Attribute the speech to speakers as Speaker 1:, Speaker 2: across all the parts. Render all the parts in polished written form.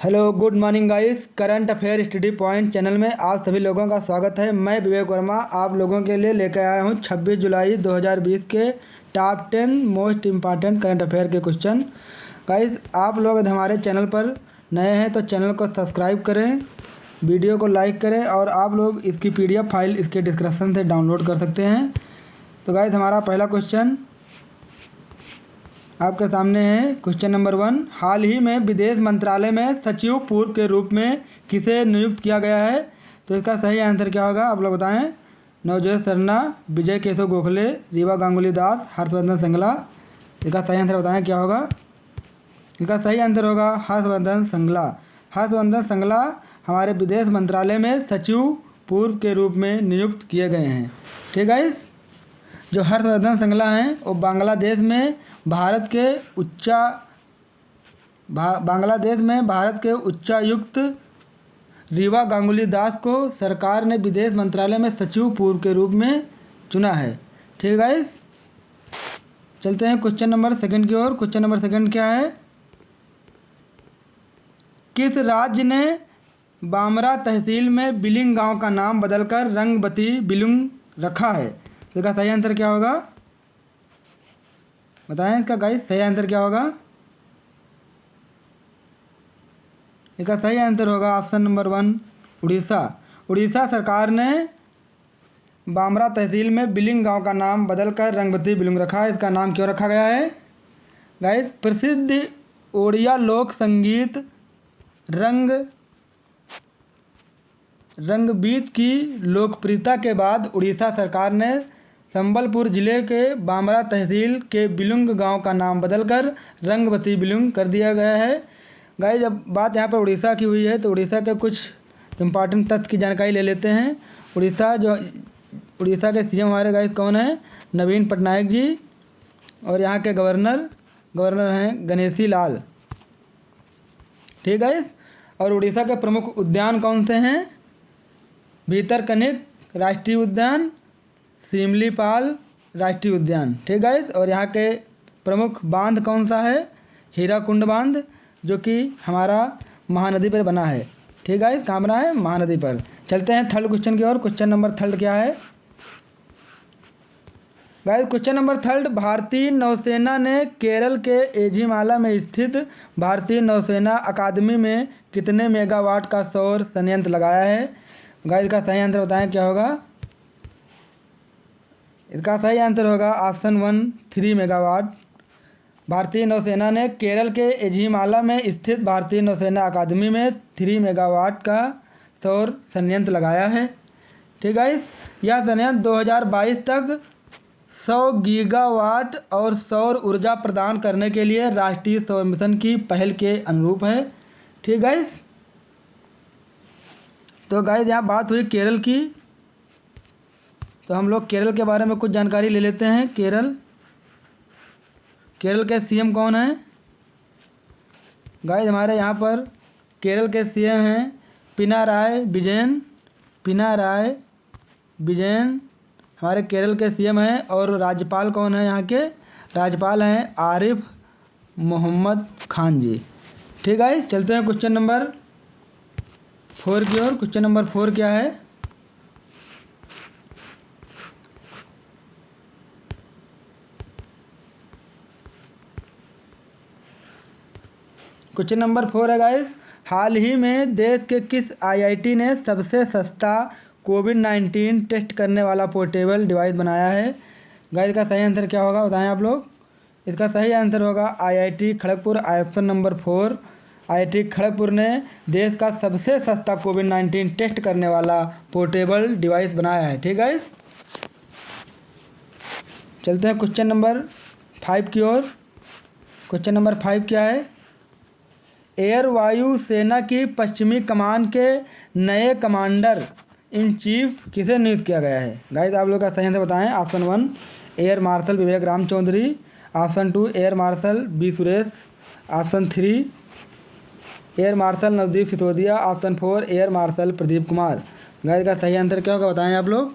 Speaker 1: Hello good morning guys. Current affair study point channel में आप सभी लोगों का स्वागत है। मैं विवेक वर्मा आप लोगों के लिए लेकर आया हूं 26 जुलाई 2020 के top 10 most important current affair के क्वेश्चन। गाइस आप लोग यदि हमारे चैनल पर नए हैं तो चैनल को सब्सक्राइब करें, वीडियो को लाइक करें और आप लोग इसकी PDF फाइल इसके डिस्क्रिप्शन से डाउनलोड कर सकते हैं। तो गाइस हमारा पहला क्वेश्चन आपके सामने है। क्वेश्चन नंबर 1, हाल ही में विदेश मंत्रालय में सचिव पूर्व के रूप में किसे नियुक्त किया गया है? तो इसका सही आंसर क्या होगा आप लोग बताएं। नवजोत शर्मा, विजय केशव गोखले, रीवा गांगुली दास, हर्षवर्धन श्रृंगला। इसका सही आंसर बताएं क्या होगा। इसका सही आंसर होगा हर्षवर्धन श्रृंगला। हर्षवर्धन श्रृंगला हमारे विदेश मंत्रालय में सचिव पूर्व के रूप में नियुक्त किए गए हैं। ठीक है। जो हर्षवर्धन श्रृंगला हैं वो बांग्लादेश में भारत के उच्चायुक्त रीवा गांगुली दास को सरकार ने विदेश मंत्रालय में सचिव पूर्व के रूप में चुना है। ठीक है। चलते हैं क्वेश्चन नंबर 2 की ओर। क्वेश्चन नंबर 2 क्या है? किस राज्य ने बामरा तहसील में बिलिंग गांव का नाम बदलकर रंगबती बिलिंग रखा है? इसका सही आंसर क्या होगा बताएं। इसका गाइस सही आंसर क्या होगा? इसका सही आंसर होगा ऑप्शन नंबर 1 उड़ीसा। उड़ीसा सरकार ने बामरा तहसील में बिलिंग गांव का नाम बदलकर रंगबती बिलिंग रखा है। इसका नाम क्यों रखा गया है? गाइस प्रसिद्ध ओड़िया लोक संगीत रंगबीत की लोकप्रियता के बाद उड़ीसा सरकार ने संबलपुर जिले के बामरा तहसील के बिलुंग गांव का नाम बदलकर रंगबती बिलुंग कर दिया गया है। गाइस जब बात यहाँ पर उड़ीसा की हुई है तो उड़ीसा के कुछ इम्पॉर्टेंट तथ्य की जानकारी ले लेते हैं। उड़ीसा के CM हमारे गाइस कौन है? नवीन पटनायक जी। और यहाँ के गवर्नर हैं गणेशी लाल। ठीक है। और उड़ीसा के प्रमुख उद्यान कौन से हैं? भीतरकनिका राष्ट्रीय उद्यान, सिमलीपाल राष्ट्रीय उद्यान। ठीक है। और यहाँ के प्रमुख बांध कौन सा है? हीराकुंड बांध, जो कि हमारा महानदी पर बना है। ठीक है। कहाँ बना है? महानदी पर। चलते हैं थर्ड क्वेश्चन की ओर। क्वेश्चन नंबर 3 क्या है? गाइस क्वेश्चन नंबर 3, भारतीय नौसेना ने केरल के एझिमाला में स्थित भारतीय नौसेना अकादमी में कितने मेगावाट का सौर संयंत्र लगाया है? गाइस का सही आंसर बताएं क्या होगा। इसका सही आंसर होगा ऑप्शन 1 3 मेगावाट। भारतीय नौसेना ने केरल के एझिमाला में स्थित भारतीय नौसेना अकादमी में 3 मेगावाट का सौर संयंत्र लगाया है। ठीक है। यह संयंत्र 2022 तक 100 गीगावाट और सौर ऊर्जा प्रदान करने के लिए राष्ट्रीय सौर मिशन की पहल के अनुरूप है। ठीक है। तो गाइस यहाँ बात हुई केरल की, तो हम लोग केरल के बारे में कुछ जानकारी ले लेते हैं। केरल के CM कौन है? गाइस हमारे यहाँ पर केरल के CM हैं पिनाराई विजयन हमारे केरल के CM हैं। और राज्यपाल कौन है? यहाँ के राज्यपाल हैं आरिफ मोहम्मद खान जी। ठीक है। चलते हैं क्वेश्चन नंबर 4 की ओर। क्वेश्चन नंबर 4 क्या है? क्वेश्चन नंबर 4 है गाइस, हाल ही में देश के किस IIT ने सबसे सस्ता कोविड-19 टेस्ट करने वाला पोर्टेबल डिवाइस बनाया है? गाइस का सही आंसर क्या होगा बताएं आप लोग। इसका सही आंसर होगा IIT Kharagpur. Option number 4 IIT Kharagpur ने देश का सबसे सस्ता कोविड-19 टेस्ट करने वाला पोर्टेबल डिवाइस बनाया है। ठीक है। चलते हैं क्वेश्चन नंबर 5 की ओर। क्वेश्चन नंबर 5 क्या है? एयर वायु सेना की पश्चिमी कमान के नए कमांडर इन चीफ किसे नियुक्त किया गया है? गाइस आप लोग का सही आंसर बताएं। Option 1 air marshal Vivek Ram Chaudhary, option 2 air marshal B Suresh, option 3 air marshal Navdeep Sisodia, option 4 air marshal Pradeep Kumar. Guys का सही आंसर क्या होगा बताएं आप लोग।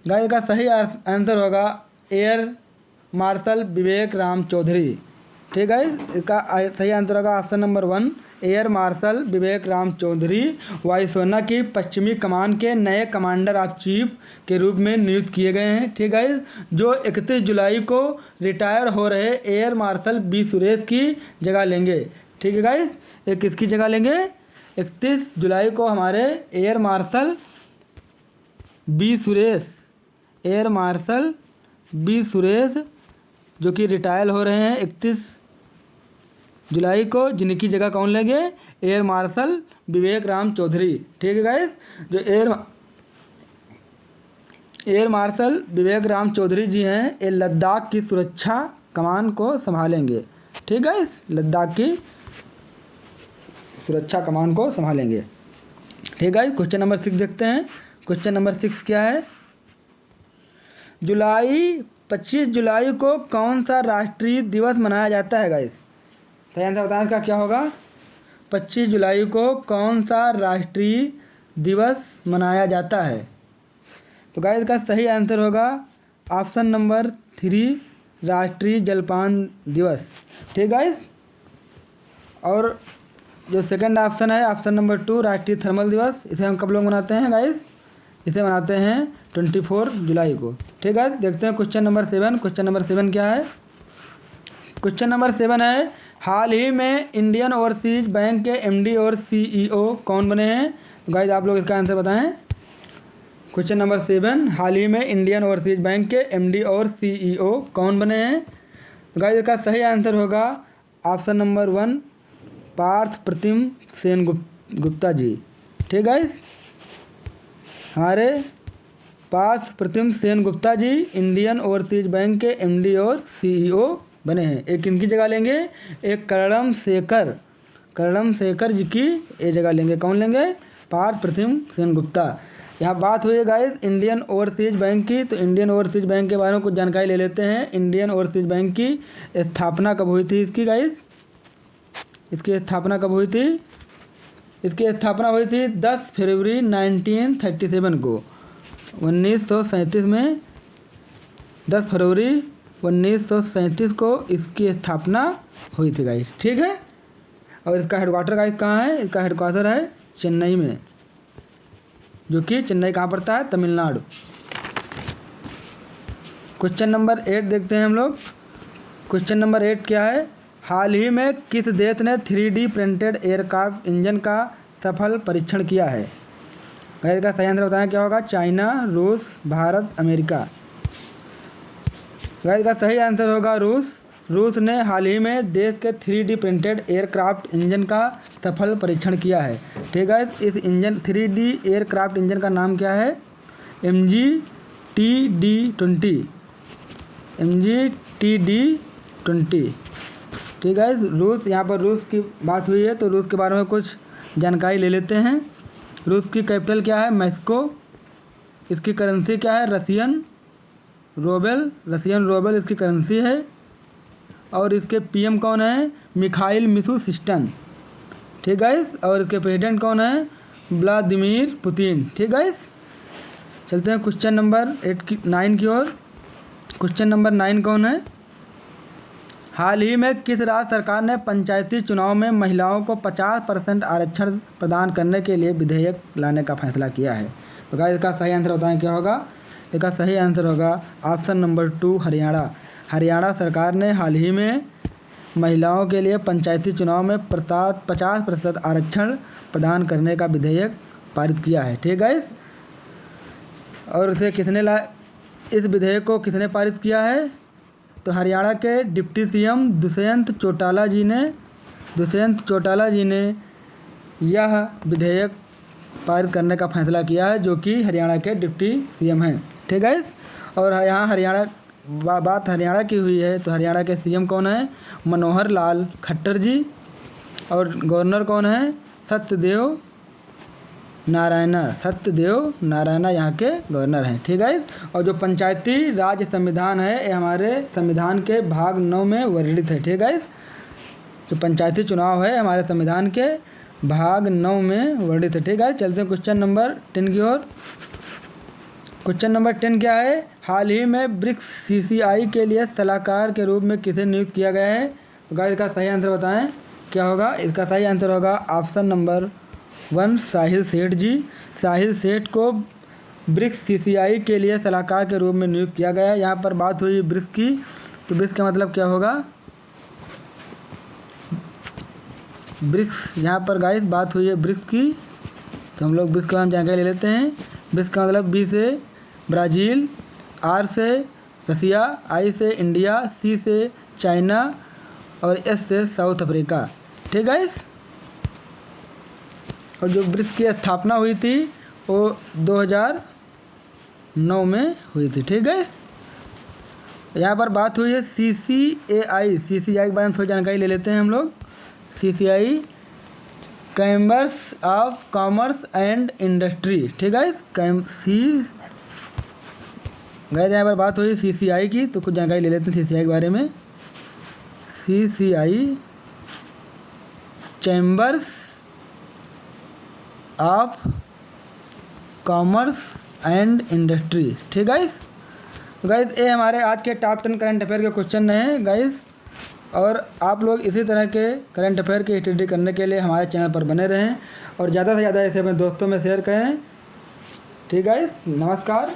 Speaker 1: गाइस का सही आंसर होगा एयर मार्शल विवेक राम चौधरी। ठीक है। इसका सही आंसर होगा option number 1 air marshal Vivek Ram Chaudhary वायुसेना की पश्चिमी कमान के नए कमांडर ऑफ चीफ के रूप में नियुक्त किए गए हैं। ठीक है, जो 31 जुलाई को रिटायर हो रहे एयर मार्शल बी सुरेश की जगह लेंगे। ठीक है गाइस, ये किसकी जगह लेंगे? 31 जुलाई को हमारे air marshal B Suresh, air marshal B Suresh जो कि रिटायर हो रहे हैं 31 जुलाई को, जिनकी जगह कौन लेंगे? Air marshal Vivek Ram Chaudhary. ठीक है गाइस, जो एयर मार्शल विवेक राम चौधरी जी हैं, ये लद्दाख की सुरक्षा कमान को संभालेंगे। ठीक है, लद्दाख की सुरक्षा कमान को संभालेंगे। ठीक है, क्वेश्चन नंबर 6 देखते हैं। क्वेश्चन नंबर 6 क्या है? 25 जुलाई को कौन सा राष्ट्रीय दिवस मनाया जाता है गाइस? सही आंसर बताएं इसका क्या होगा? 25 जुलाई को कौन सा राष्ट्रीय दिवस मनाया जाता है? तो गाइस इसका सही आंसर होगा ऑप्शन नंबर 3 राष्ट्रीय जलपान दिवस। ठीक गाइस, और जो सेकंड ऑप्शन है ऑप्शन नंबर 2 राष्ट्रीय थर्मल दिवस, इसे हम कब लोग मनाते हैं गाइस? इसे मनाते हैं 24 जुलाई को। ठीक है, देखते हैं क्वेश्चन नंबर 7। क्वेश्चन नंबर 7 क्या है? क्वेश्चन नंबर 7 है हाल ही में इंडियन ओवरसीज बैंक के एमडी और सीईओ कौन बने हैं? तो गाइस आप लोग इसका आंसर बताएं। क्वेश्चन नंबर 7, हाल ही में इंडियन ओवरसीज बैंक के एमडी और सीईओ कौन बने हैं? तो गाइस इसका सही आंसर होगा ऑप्शन नंबर 1 पार्थ प्रतिम सेन गुप्ता जी। ठीक गाइस, हमारे पार्थ प्रतिम Sen Gupta ji Indian overseas bank के एमडी और सीईओ बने हैं। एक किनकी जगह लेंगे? एक करणम शेखर जी की ये जगह लेंगे। कौन लेंगे? पार्थ प्रतिम सेन गुप्ता। यहाँ बात हुई है गाइस इंडियन ओवरसीज बैंक की, तो इंडियन ओवरसीज बैंक के बारे में कुछ जानकारी ले लेते हैं। इंडियन ओवरसीज बैंक की स्थापना कब हुई थी इसकी गाइस? इसकी स्थापना कब हुई थी? इसकी स्थापना हुई थी 10 फरवरी 1937 को, 1937 में 10 फरवरी 1937 को इसकी स्थापना हुई थी गाइस। ठीक है, और इसका हेडक्वार्टर गाइस कहाँ है? इसका हेडक्वार्टर है चेन्नई में, जो कि चेन्नई कहाँ पड़ता है? तमिलनाडु। क्वेश्चन नंबर 8 देखते हैं हम लोग। क्वेश्चन नंबर 8 क्या है? हाल ही में किस देश ने 3D प्रिंटेड एयरक्राफ्ट इंजन का सफल परीक्षण किया है? गाइस का सही आंसर बताएं क्या होगा? चाइना, रूस, भारत, अमेरिका। गाइस का सही आंसर होगा रूस। रूस ने हाल ही में देश के 3D प्रिंटेड एयरक्राफ्ट इंजन का सफल परीक्षण किया है। ठीक है, इस इंजन 3D एयरक्राफ्ट इंजन का नाम क्या है? MG-TD20। MG-TD20। ठीक है, रूस, यहाँ पर रूस की बात हुई है तो रूस के बारे में कुछ जानकारी ले लेते हैं। रूस की कैपिटल क्या है? मॉस्को। इसकी करेंसी क्या है? रशियन रूबल इसकी करेंसी है। और इसके पीएम कौन है? Mikhail Mishustin. ठीक है, और इसके प्रेसिडेंट कौन है? Vladimir Putin. ठीक है, चलते हैं क्वेश्चन नंबर 9 की ओर। क्वेश्चन नंबर 9 कौन है? हाल ही में किस राज्य सरकार ने पंचायती चुनाव में महिलाओं को 50% आरक्षण प्रदान करने के लिए विधेयक लाने का फैसला किया है? तो गाइस इसका सही आंसर बताएं क्या होगा? इसका सही आंसर होगा ऑप्शन नंबर 2 हरियाणा। हरियाणा सरकार ने हाल ही में महिलाओं के लिए पंचायती चुनाव में 50% आरक्षण प्रदान करने का विधेयक पारित किया है। ठीक है, और इसे इस विधेयक को किसने पारित किया है? तो हरियाणा के डिप्टी सीएम दुष्यंत चौटाला जी ने यह विधेयक पारित करने का फैसला किया है, जो कि हरियाणा के डिप्टी सीएम हैं। ठीक है, और यहाँ बात हरियाणा की हुई है तो हरियाणा के सीएम कौन है? मनोहर लाल खट्टर जी। और गवर्नर कौन है? सत्यदेव नारायणा यहाँ के गवर्नर हैं। ठीक है, और जो पंचायती राज संविधान है ये हमारे संविधान के भाग 9 में वर्णित है। ठीक है, जो पंचायती चुनाव है हमारे संविधान के भाग 9 में वर्णित है। ठीक है, चलते हैं क्वेश्चन नंबर 10 की ओर। क्वेश्चन नंबर 10 क्या है? हाल ही में ब्रिक्स CCI के लिए सलाहकार के रूप में किसे नियुक्त किया गया है? तो गाइस इसका सही आंसर बताएं क्या होगा। इसका सही आंसर होगा ऑप्शन नंबर 1 साहिल सेठ जी। साहिल सेठ को ब्रिक्स CCI के लिए सलाहकार के रूप में नियुक्त किया गया है। यहाँ पर बात हुई ब्रिक्स की, तो ब्रिक्स का मतलब क्या होगा, ब्रिक्स यहाँ पर गाइस बात हुई है ब्रिक्स की, तो हम लोग ब्रिक्स का नाम जानकारी ले लेते हैं। ब्रिक्स का मतलब B से ब्राज़ील, R से रसिया, I से इंडिया, C से चाइना और S से साउथ अफ्रीका। ठीक गाइस। और जो ब्रिक्स की स्थापना हुई थी वो 2009 में हुई थी। ठीक है। यहाँ पर बात हुई है CCAI के बारे में थोड़ी जानकारी ले लेते हैं हम लोग। CCI chambers of commerce and industry. ठीक है। गए यहाँ पर बात हुई CCI की, तो कुछ जानकारी ले लेते हैं CCI के बारे में। CCI chambers of commerce and industry. ठीक गाइस। तो गाइस ये हमारे आज के टॉप 10 करंट अफेयर के क्वेश्चन हैं गाइस। और आप लोग इसी तरह के करंट अफेयर की स्टडी करने के लिए हमारे चैनल पर बने रहें और ज़्यादा से ज़्यादा इसे अपने दोस्तों में शेयर करें। ठीक गाइस, नमस्कार।